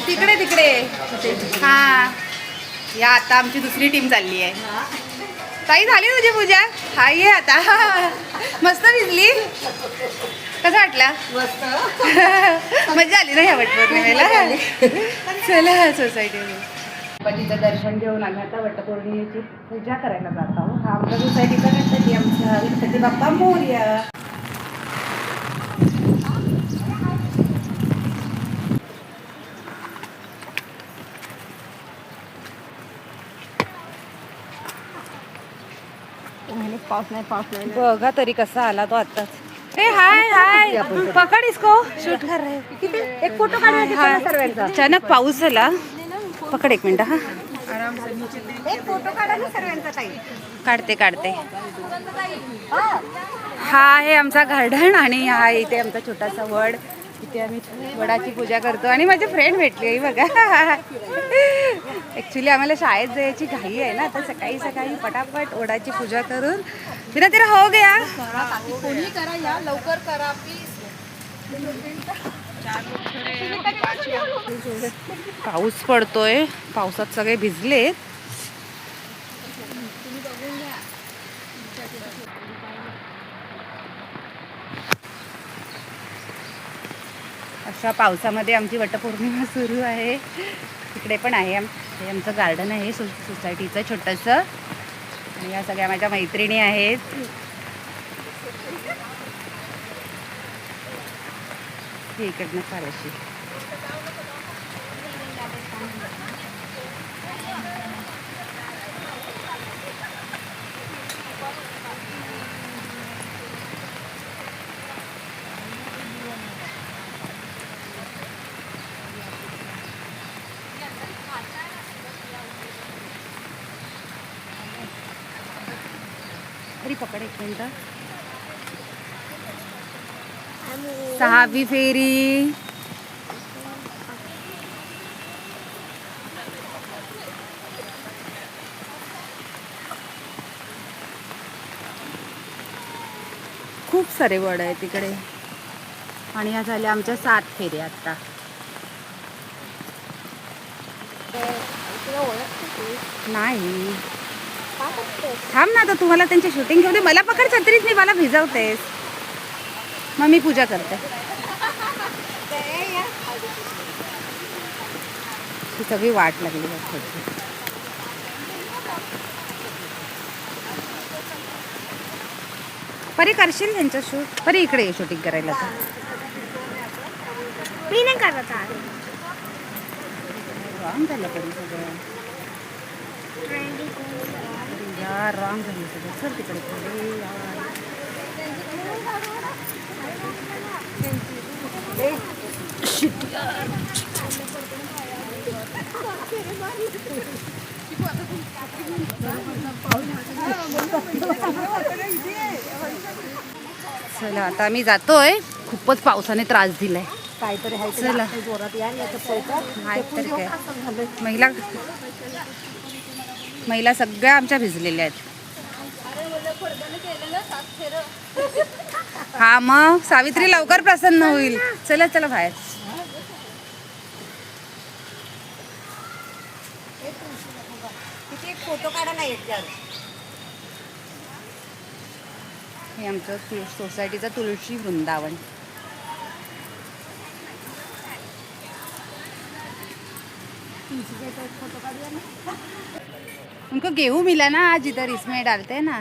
तिकडे तिकडे हा. या आता आमची दुसरी टीम चालली आहे. ताई झाली तुझी पूजा? हा ये आता. मस्त भिजली. कसं वाटलं? मस्त. मजा आली ना ह्या वटपौर्णिमेला? चला सोसायटीमध्ये गणपतीचं दर्शन घेऊन आम्ही आता वटपौर्णिमेची पूजा करायला जात आहोत. हा आमच्या सोसायटीचा गणपती, आमचा गणपती बाप्पा मोरया. पाऊस नाही. बघा तरी कसा आला तो आताच. ए हाय हाय, पकड इसको, शूट कर रहे. किती एक फोटो काढायचा सर्वांचा. अचानक पाऊस झाला. पकड एक मिनिट. हा एक फोटो काढा ना सर्वांचा ताई. काढते. हा आहे आमचा गार्डन आणि हा इथे आमचा छोटासा वड. इथे आम्ही वडाची पूजा करतो आणि माझे फ्रेंड भेटले बघा. ॲक्च्युली आम्हाला शाळेत जायची घाई आहे ना, तर सकाळी पटापट वडाची पूजा करून फिर तेरा हो गया. कोणी करा या लवकर करा प्लीज. पाऊस पडतोय, पावसात सगळे भिजलेत. अशा पावसामध्ये आमची वटपौर्णिमा सुरू आहे. तिकडे पण आहे हे आमचं गार्डन आहे सोसायटीचं छोटंसं. आणि या सगळ्या माझ्या मैत्रिणी आहेत. ही इकडनं फारशी तरी पकड एक मिनिट. 6वी फेरी. खूप सारे वड आहे तिकडे. आणि या झाल्या आमच्या 7 फेऱ्या आता. नाही थांब ना, आता तुम्हाला त्यांची शूटिंग घेऊ दे. मला पकड छत्रीच नाही, मला भिजवतेस. मग मी पूजा करते. ही सगळी वाट लागली आहे. परी करशील त्यांचं शूट? परी इकडे ये शूटिंग करायला. तर मी नाही करत रॉंग झालं परी सगळं. यार रॉंग झालं सगळं. चल तिकडे पुढे यार. चला आता आम्ही जातोय. खूपच पावसाने त्रास दिलाय. काहीतरी चला. जोरात या नाही तर काय. महिला सगळ्या आमच्या भिजलेल्या आहेत. हा मग सावित्री लवकर प्रसन्न होईल. चला बाहेर. तिथे एक फोटो काढा ना एक जण. हे आमचं सोसायटीचं तुळशी वृंदावन. उनको गेहूं मिला ना आज इधर, इसमें डालते हैं ना.